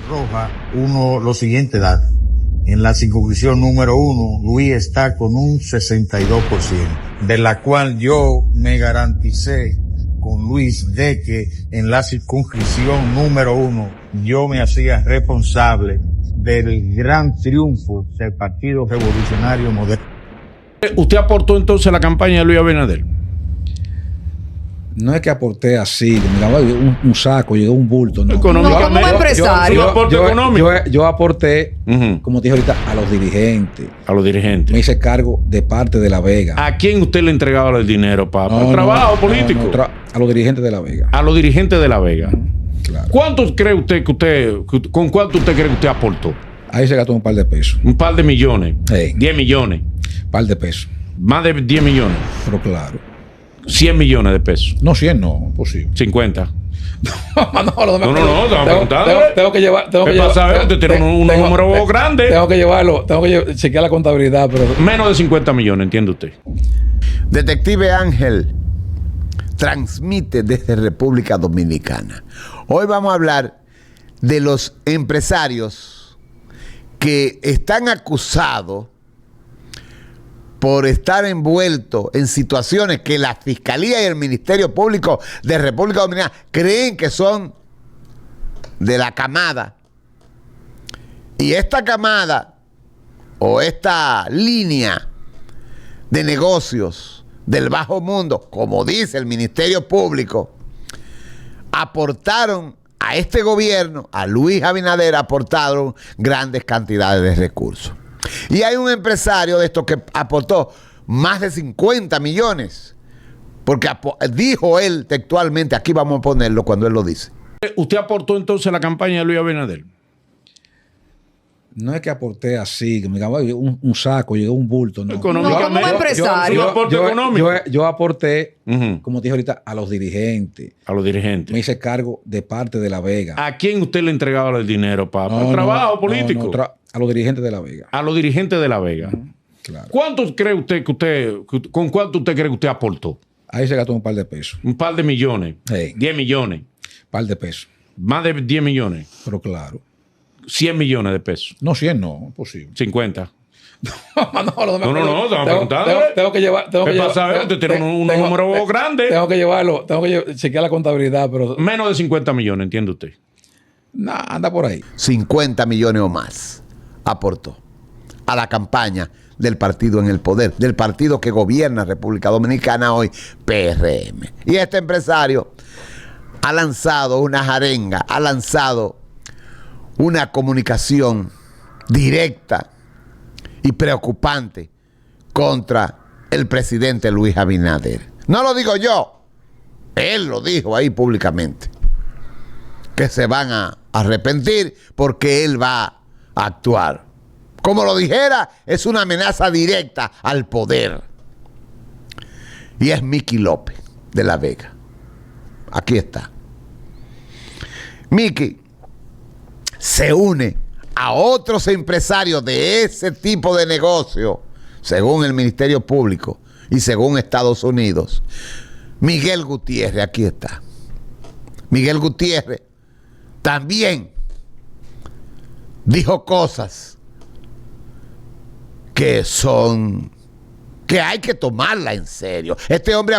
Roja, lo siguiente dato. En la circunscripción número 1, Luis está con un 62%, de la cual yo me garanticé con Luis de que en la circunscripción número 1 yo me hacía responsable del gran triunfo del Partido Revolucionario Moderno. ¿Usted aportó entonces a la campaña de Luis Abinader? No es que aporté así, que me un saco, llegó un bulto. No. Económicamente. No, como empresario. Yo aporté, como te dije ahorita, a los dirigentes. A los dirigentes. Me hice cargo de parte de La Vega. ¿A quién usted le entregaba el dinero para el trabajo político? A los dirigentes de La Vega. A los dirigentes de La Vega. Claro. ¿Cuánto cree usted con cuánto usted cree que usted aportó? Ahí se gastó un par de pesos. Un par de millones. Sí. 10 millones. Un par de pesos. Más de 10 millones. Pero claro. 100 millones de pesos. No, 100 no, posible. 50. No, tengo que llevar. Usted tiene un número grande. Tengo que llevarlo. Tengo que chequear la contabilidad, pero. Menos de 50 millones, entiende usted. Detective Ángel transmite desde República Dominicana. Hoy vamos a hablar de los empresarios que están acusados por estar envueltos en situaciones que la Fiscalía y el Ministerio Público de República Dominicana creen que son de la camada. Y esta camada o esta línea de negocios del bajo mundo, como dice el Ministerio Público, aportaron a este gobierno, a Luis Abinader, aportaron grandes cantidades de recursos. Y hay un empresario de estos que aportó más de 50 millones, porque dijo él textualmente, aquí vamos a ponerlo cuando él lo dice. ¿Usted aportó entonces a la campaña de Luis Abinader? No es que aporté así, que me un saco, llegó un bulto. No. Económicamente. No, como empresario. Yo aporté, como te dije ahorita, a los dirigentes. A los dirigentes. Me hice cargo de parte de La Vega. ¿A quién usted le entregaba el dinero para el trabajo político? A los dirigentes de La Vega. A los dirigentes de La Vega. Claro. ¿Cuánto cree usted con cuánto usted cree que usted aportó? Ahí se gastó un par de pesos. Un par de millones. Sí. 10 millones. Un par de pesos. Más de 10 millones. Pero claro. 100 millones de pesos. No, 100 no, posible. 50. Tengo que llevar. Usted tiene un número grande. Tengo que llevarlo. Tengo que chequear la contabilidad, pero. Menos de 50 millones, entiende usted. No, anda por ahí. 50 millones o más aportó a la campaña del partido en el poder, del partido que gobierna República Dominicana hoy, PRM. Y este empresario ha lanzado una arenga, ha lanzado una comunicación directa y preocupante contra el presidente Luis Abinader. No lo digo yo, él lo dijo ahí públicamente, que se van a arrepentir porque él va a actuar. Como lo dijera, es una amenaza directa al poder. Y es Miki López de La Vega. Aquí está. Miki se une a otros empresarios de ese tipo de negocio, según el Ministerio Público y según Estados Unidos. Miguel Gutiérrez, aquí está. Miguel Gutiérrez también dijo cosas que hay que tomarla en serio. Este hombre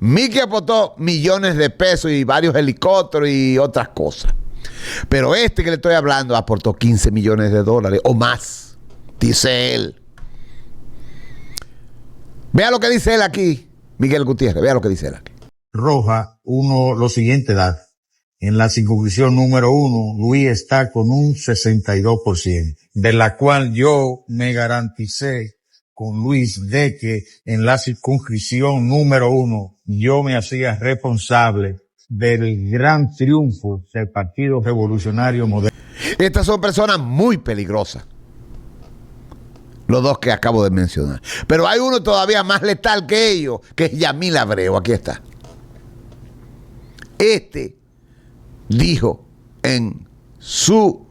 Miki aportó millones de pesos y varios helicópteros y otras cosas. Pero este que le estoy hablando aportó 15 millones de dólares o más, dice él. Vea lo que dice él aquí, Miguel Gutiérrez, vea lo que dice él aquí. Roja, lo siguiente dato. En la circunscripción número 1, Luis está con un 62%, de la cual yo me garanticé con Luis de que en la circunscripción número 1 yo me hacía responsable del gran triunfo del Partido Revolucionario Moderno. Estas son personas muy peligrosas, los dos que acabo de mencionar. Pero hay uno todavía más letal que ellos, que es Yamil Abreu. Aquí está. Este dijo en su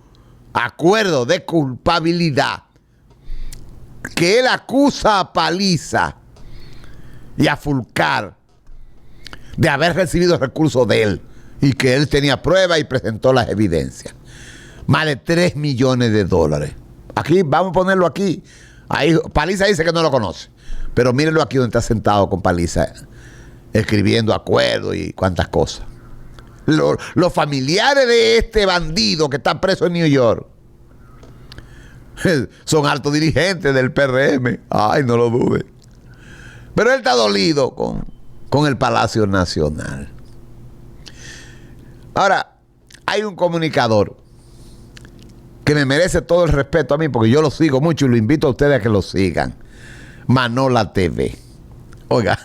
acuerdo de culpabilidad que él acusa a Paliza y a Fulcar de haber recibido recursos de él y que él tenía pruebas y presentó las evidencias. más de 3 millones de dólares. Aquí, vamos a ponerlo aquí. Ahí, Paliza dice que no lo conoce. Pero mírenlo aquí donde está sentado con Paliza, escribiendo acuerdos y cuantas cosas. Los familiares de este bandido que está preso en New York son altos dirigentes del PRM. Ay, no lo dude. Pero él está dolido con el Palacio Nacional. Ahora, hay un comunicador que me merece todo el respeto a mí, porque yo lo sigo mucho y lo invito a ustedes a que lo sigan. Manola TV. Oiga,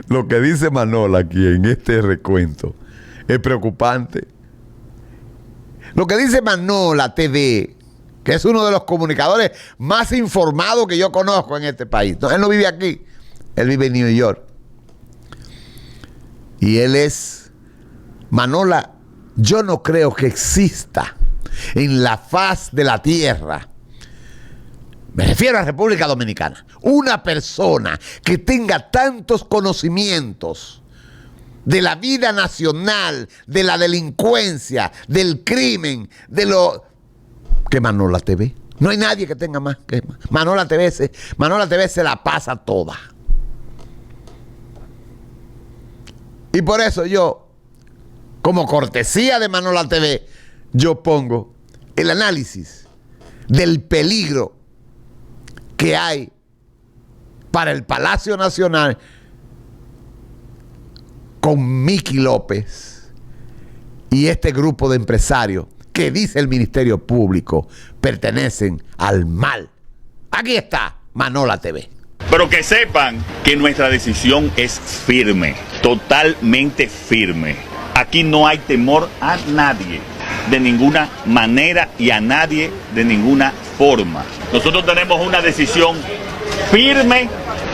lo que dice Manola aquí en este recuento es preocupante. Lo que dice Manola TV, que es uno de los comunicadores más informados que yo conozco en este país. No, él no vive aquí, él vive en New York. Y él es Manola. Yo no creo que exista en la faz de la tierra, me refiero a República Dominicana, una persona que tenga tantos conocimientos de la vida nacional, de la delincuencia, del crimen, que Manola TV. No hay nadie que tenga más que Manola TV. Manola TV se la pasa toda. Y por eso yo, como cortesía de Manola TV, yo pongo el análisis del peligro que hay para el Palacio Nacional con Miki López y este grupo de empresarios que dice el Ministerio Público pertenecen al mal. Aquí está Manola TV. Pero que sepan que nuestra decisión es firme, totalmente firme. Aquí no hay temor a nadie, de ninguna manera, y a nadie de ninguna forma. Nosotros tenemos una decisión firme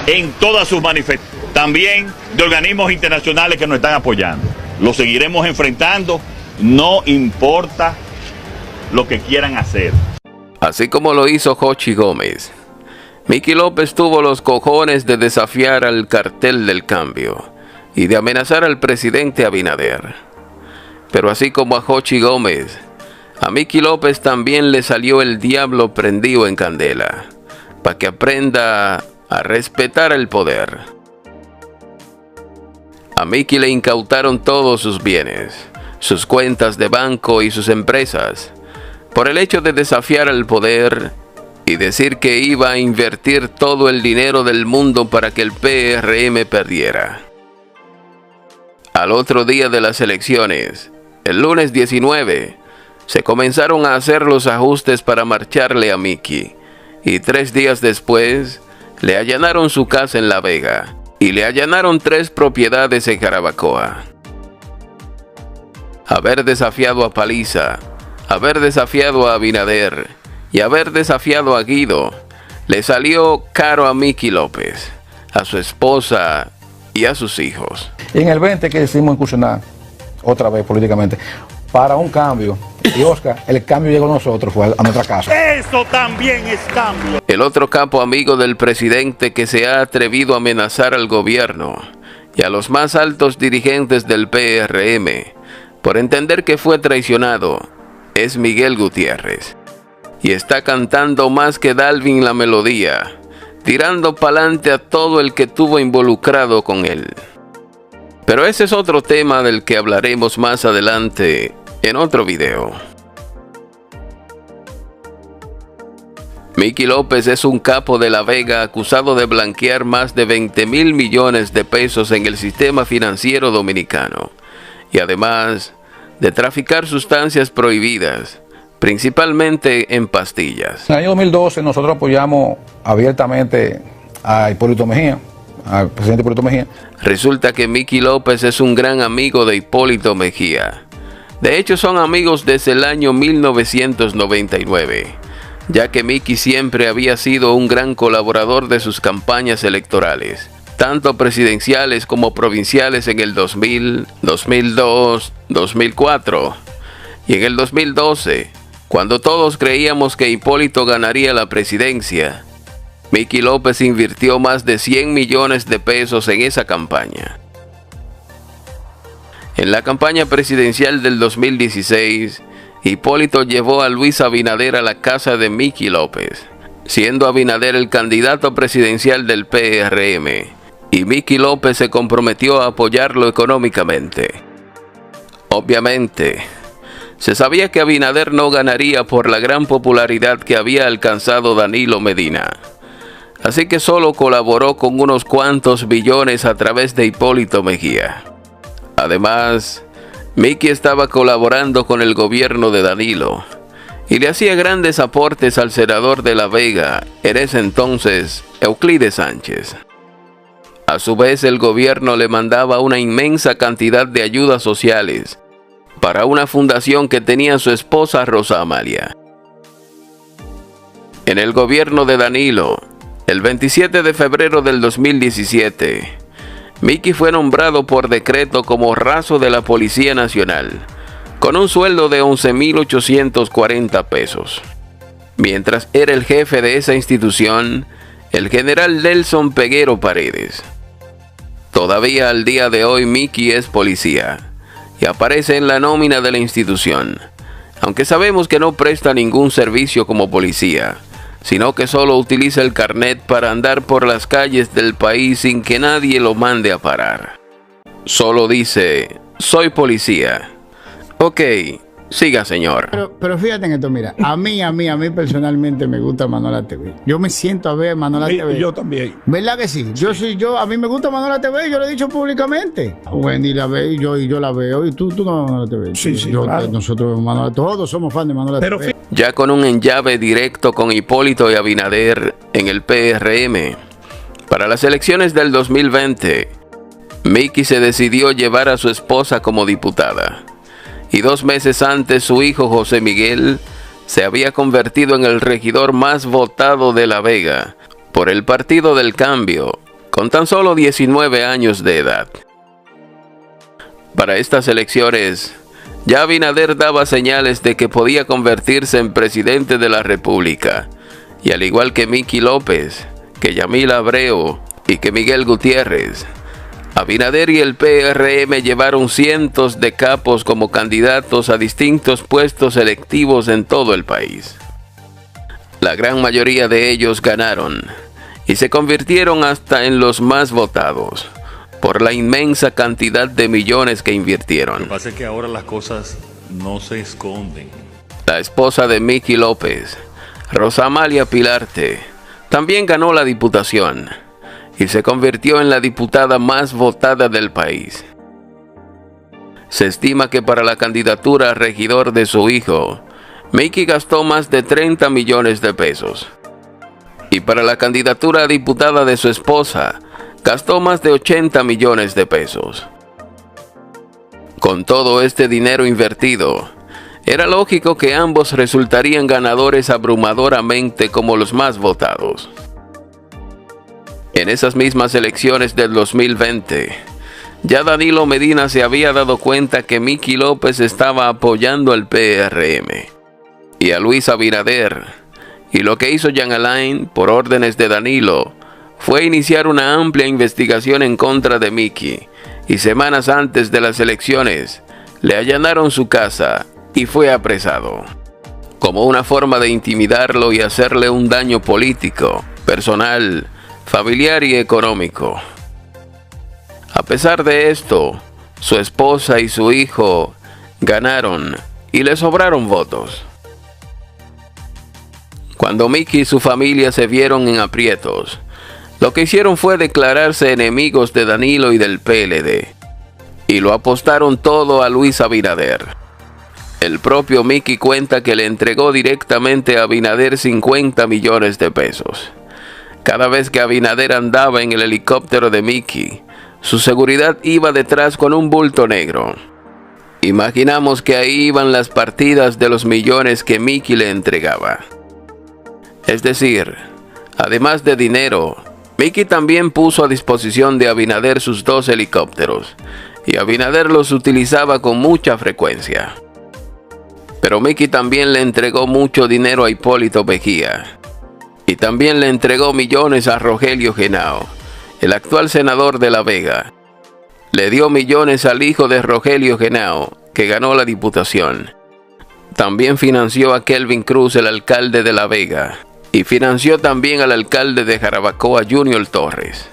en todas sus manifestaciones, también de organismos internacionales que nos están apoyando. Lo seguiremos enfrentando, no importa lo que quieran hacer. Así como lo hizo Jochi Gómez, Miki López tuvo los cojones de desafiar al cartel del cambio y de amenazar al presidente Abinader. Pero así como a Jochi Gómez, a Miki López también le salió el diablo prendido en candela, para que aprenda a respetar el poder. A Miki le incautaron todos sus bienes, sus cuentas de banco y sus empresas, por el hecho de desafiar al poder y decir que iba a invertir todo el dinero del mundo para que el PRM perdiera. Al otro día de las elecciones, el lunes 19, se comenzaron a hacer los ajustes para marcharle a Miki, y 3 días después le allanaron su casa en La Vega y le allanaron 3 propiedades en Jarabacoa. Haber desafiado a Paliza, haber desafiado a Abinader y haber desafiado a Guido le salió caro a Miki López, a su esposa y a sus hijos. Y en el 20 que decidimos incursionar otra vez políticamente para un cambio, y Oscar, el cambio llegó a nosotros, fue a nuestra casa. Eso también es cambio. El otro capo amigo del presidente que se ha atrevido a amenazar al gobierno y a los más altos dirigentes del PRM por entender que fue traicionado es Miguel Gutiérrez. Y está cantando más que Dalvin la melodía, tirando pa'lante a todo el que tuvo involucrado con él. Pero ese es otro tema del que hablaremos más adelante en otro video. Miki López es un capo de La Vega acusado de blanquear más de 20,000 millones de pesos en el sistema financiero dominicano y además de traficar sustancias prohibidas, principalmente en pastillas. En el año 2012 nosotros apoyamos abiertamente a Hipólito Mejía, al presidente Hipólito Mejía. Resulta que Miki López es un gran amigo de Hipólito Mejía. De hecho, son amigos desde el año 1999, ya que Miki siempre había sido un gran colaborador de sus campañas electorales, tanto presidenciales como provinciales en el 2000, 2002, 2004 y en el 2012, cuando todos creíamos que Hipólito ganaría la presidencia. Miki López invirtió más de 100 millones de pesos en esa campaña. En la campaña presidencial del 2016, Hipólito llevó a Luis Abinader a la casa de Miki López, siendo Abinader el candidato presidencial del PRM, y Miki López se comprometió a apoyarlo económicamente. Obviamente, se sabía que Abinader no ganaría por la gran popularidad que había alcanzado Danilo Medina, así que solo colaboró con unos cuantos billones a través de Hipólito Mejía. Además, Miki estaba colaborando con el gobierno de Danilo y le hacía grandes aportes al senador de La Vega, en ese entonces Euclides Sánchez. A su vez, el gobierno le mandaba una inmensa cantidad de ayudas sociales para una fundación que tenía su esposa Rosa Amalia. En el gobierno de Danilo, el 27 de febrero del 2017, Miki fue nombrado por decreto como raso de la Policía Nacional, con un sueldo de 11.840 pesos. Mientras era el jefe de esa institución, el general Nelson Peguero Paredes. Todavía al día de hoy Miki es policía y aparece en la nómina de la institución, aunque sabemos que no presta ningún servicio como policía, sino que solo utiliza el carnet para andar por las calles del país sin que nadie lo mande a parar. Solo dice, soy policía. Ok, siga, señor. Pero fíjate en esto, mira, a mí personalmente me gusta Manola TV. Yo me siento a ver Manola TV. Yo también. ¿Verdad que sí? A mí me gusta Manola TV, yo lo he dicho públicamente. Wendy la ve y yo la veo. Y tú no ves Manola TV. Sí, claro. Nosotros Manola, todos somos fans de Manola TV. Ya con un enllave directo con Hipólito y Abinader en el PRM, para las elecciones del 2020, Miki se decidió llevar a su esposa como diputada. Y 2 meses antes, su hijo José Miguel se había convertido en el regidor más votado de La Vega por el Partido del Cambio, con tan solo 19 años de edad. Para estas elecciones, ya Abinader daba señales de que podía convertirse en presidente de la República, y al igual que Miki López, que Yamila Abreu y que Miguel Gutiérrez, Abinader y el PRM llevaron cientos de capos como candidatos a distintos puestos electivos en todo el país. La gran mayoría de ellos ganaron y se convirtieron hasta en los más votados por la inmensa cantidad de millones que invirtieron. Lo que pasa es que ahora las cosas no se esconden. La esposa de Miki López, Rosa Amalia Pilarte, también ganó la diputación y se convirtió en la diputada más votada del país. Se estima que para la candidatura a regidor de su hijo, Miki gastó más de 30 millones de pesos. Y para la candidatura a diputada de su esposa, gastó más de 80 millones de pesos. Con todo este dinero invertido, era lógico que ambos resultarían ganadores abrumadoramente como los más votados. En esas mismas elecciones del 2020, ya Danilo Medina se había dado cuenta que Miki López estaba apoyando al PRM y a Luis Abinader, y lo que hizo Jean Alain, por órdenes de Danilo, fue iniciar una amplia investigación en contra de Miki, y semanas antes de las elecciones, le allanaron su casa y fue apresado, como una forma de intimidarlo y hacerle un daño político, personal, familiar y económico. A pesar de esto, su esposa y su hijo ganaron y le sobraron votos. Cuando Miki y su familia se vieron en aprietos, lo que hicieron fue declararse enemigos de Danilo y del PLD, y lo apostaron todo a Luis Abinader. El propio Miki cuenta que le entregó directamente a Abinader 50 millones de pesos. Cada vez que Abinader andaba en el helicóptero de Miki, su seguridad iba detrás con un bulto negro. Imaginamos que ahí iban las partidas de los millones que Miki le entregaba. Es decir, además de dinero, Miki también puso a disposición de Abinader sus 2 helicópteros, y Abinader los utilizaba con mucha frecuencia. Pero Miki también le entregó mucho dinero a Hipólito Mejía, y también le entregó millones a Rogelio Henao, el actual senador de La Vega. Le dio millones al hijo de Rogelio Henao, que ganó la diputación. También financió a Kelvin Cruz, el alcalde de La Vega, y financió también al alcalde de Jarabacoa, Junior Torres.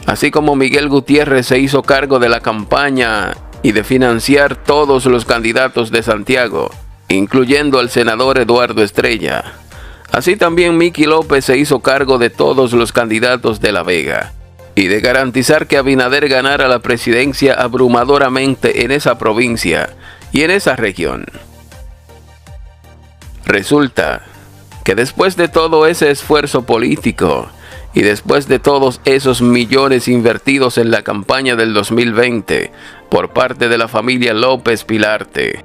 Así como Miguel Gutiérrez se hizo cargo de la campaña y de financiar todos los candidatos de Santiago, incluyendo al senador Eduardo Estrella. Así también Mickey López se hizo cargo de todos los candidatos de La Vega y de garantizar que Abinader ganara la presidencia abrumadoramente en esa provincia y en esa región. Resulta que después de todo ese esfuerzo político y después de todos esos millones invertidos en la campaña del 2020 por parte de la familia López Pilarte,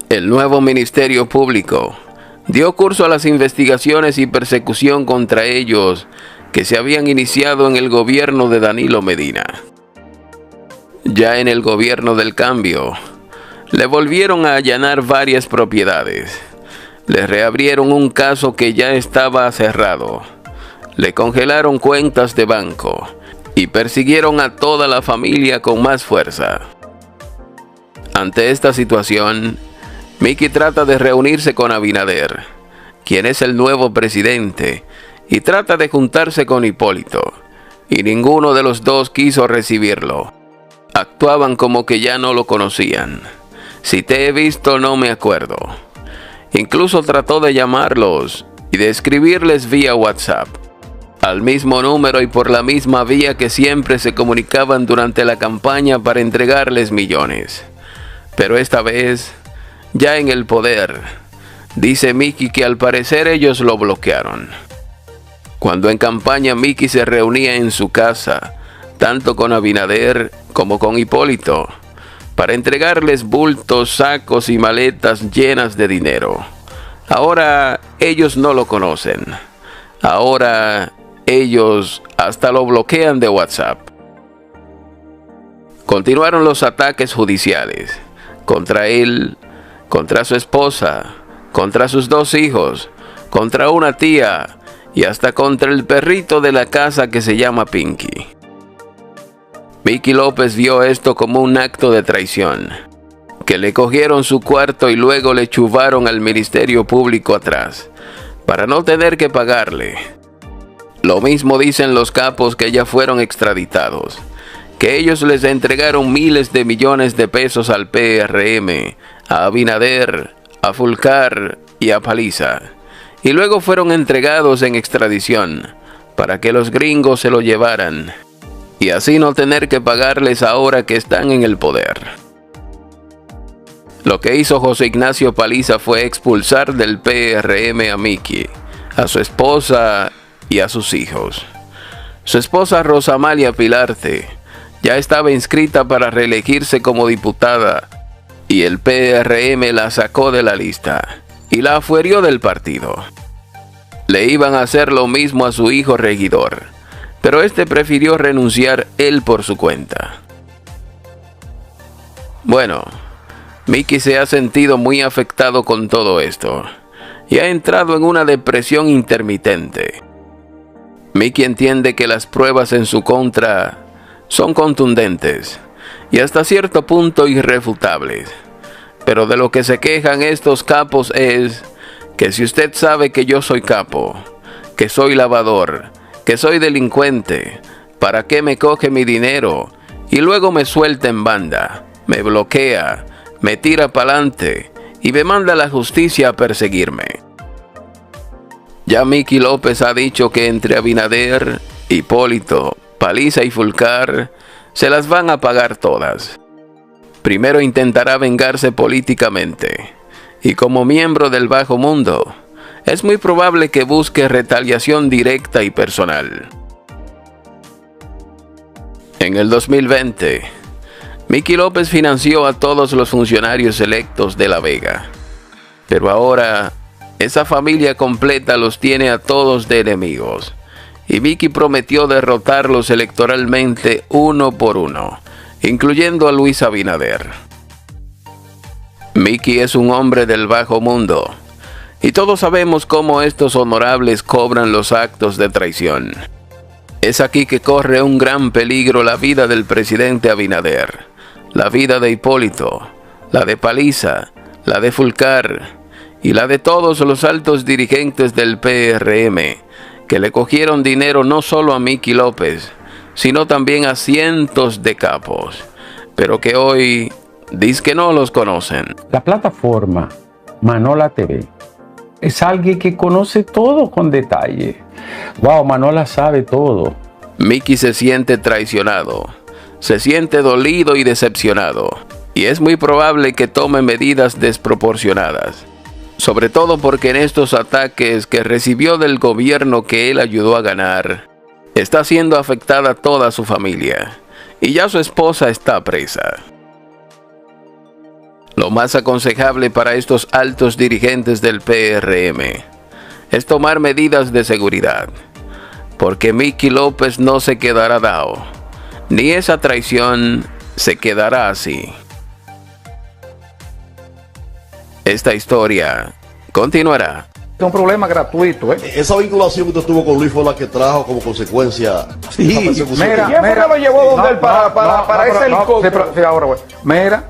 el nuevo Ministerio Público dio curso a las investigaciones y persecución contra ellos que se habían iniciado en el gobierno de Danilo Medina. Ya en el gobierno del cambio, le volvieron a allanar varias propiedades, le reabrieron un caso que ya estaba cerrado, le congelaron cuentas de banco y persiguieron a toda la familia con más fuerza. Ante esta situación, Mickey trata de reunirse con Abinader, quien es el nuevo presidente, y trata de juntarse con Hipólito, y ninguno de los dos quiso recibirlo. Actuaban como que ya no lo conocían. Si te he visto, no me acuerdo. Incluso trató de llamarlos y de escribirles vía WhatsApp, al mismo número y por la misma vía que siempre se comunicaban durante la campaña para entregarles millones. Pero esta vez, ya en el poder, dice Mickey que al parecer ellos lo bloquearon. Cuando en campaña Mickey se reunía en su casa, tanto con Abinader como con Hipólito, para entregarles bultos, sacos y maletas llenas de dinero. Ahora ellos no lo conocen. Ahora ellos hasta lo bloquean de WhatsApp. Continuaron los ataques judiciales contra él, contra su esposa, contra sus 2 hijos, contra una tía y hasta contra el perrito de la casa que se llama Pinky. Mickey López vio esto como un acto de traición, que le cogieron su cuarto y luego le chuvaron al Ministerio Público atrás, para no tener que pagarle. Lo mismo dicen los capos que ya fueron extraditados, que ellos les entregaron miles de millones de pesos al PRM, a Abinader, a Fulcar y a Paliza, y luego fueron entregados en extradición para que los gringos se lo llevaran y así no tener que pagarles ahora que están en el poder. Lo que hizo José Ignacio Paliza fue expulsar del PRM a Mickey, a su esposa y a sus hijos. Su esposa Rosa Amalia Pilarte ya estaba inscrita para reelegirse como diputada y el PRM la sacó de la lista y la afuerió del partido. Le iban a hacer lo mismo a su hijo regidor, pero este prefirió renunciar él por su cuenta. Bueno, Mickey se ha sentido muy afectado con todo esto y ha entrado en una depresión intermitente. Mickey entiende que las pruebas en su contra son contundentes y hasta cierto punto irrefutables. Pero de lo que se quejan estos capos es que si usted sabe que yo soy capo, que soy lavador, que soy delincuente, ¿para qué me coge mi dinero y luego me suelta en banda, me bloquea, me tira pa'lante y me manda a la justicia a perseguirme? Ya Mickey López ha dicho que entre Abinader, Hipólito, Paliza y Fulcar se las van a pagar todas. Primero intentará vengarse políticamente, y como miembro del bajo mundo, es muy probable que busque retaliación directa y personal. En el 2020, Mickey López financió a todos los funcionarios electos de La Vega, pero ahora esa familia completa los tiene a todos de enemigos, y Mickey prometió derrotarlos electoralmente uno por uno, incluyendo a Luis Abinader. Mickey es un hombre del bajo mundo, y todos sabemos cómo estos honorables cobran los actos de traición. Es aquí que corre un gran peligro la vida del presidente Abinader, la vida de Hipólito, la de Paliza, la de Fulcar y la de todos los altos dirigentes del PRM, que le cogieron dinero no solo a Mickey López, sino también a cientos de capos, pero que hoy dicen que no los conocen. La plataforma Manola TV es alguien que conoce todo con detalle. Wow, Manola sabe todo. Mickey se siente traicionado, se siente dolido y decepcionado, y es muy probable que tome medidas desproporcionadas, sobre todo porque en estos ataques que recibió del gobierno que él ayudó a ganar, está siendo afectada toda su familia, y ya su esposa está presa. Lo más aconsejable para estos altos dirigentes del PRM es tomar medidas de seguridad, porque Mickey López no se quedará dado, ni esa traición se quedará así. Esta historia continuará. Es un problema gratuito, ¿eh? Esa vinculación que usted tuvo con Luis fue la que trajo como consecuencia. Sí, mira, mira, lo llevó donde él para ese helicóptero? Sí, ahora, güey. Mira,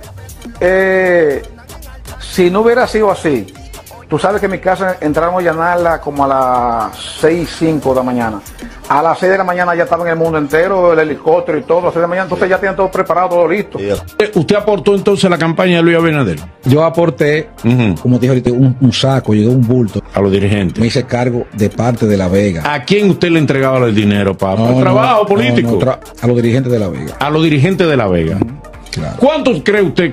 si no hubiera sido así, tú sabes que en mi casa entraron a allanarla como a las 6:05 de la mañana. A las 6 de la mañana ya estaba en el mundo entero, el helicóptero y todo, a las 6 de la mañana, entonces ya tenían todo preparado, todo listo. ¿Usted aportó entonces a la campaña de Luis Abinader? Yo aporté, como te dije ahorita, un saco, llegó un bulto. A los dirigentes. Me hice cargo de parte de La Vega. ¿A quién usted le entregaba el dinero, papá? ¿Para trabajo político? A los dirigentes de La Vega. A los dirigentes de La Vega. Claro. ¿Cuánto cree usted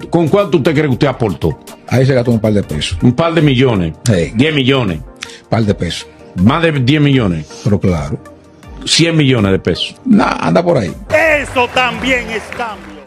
con cuánto usted cree que usted aportó? Ahí se gastó un par de pesos. Un par de millones. Sí. 10 millones. Un par de pesos. Más de 10 millones. Pero claro. 100 millones de pesos. Anda por ahí. Eso también está.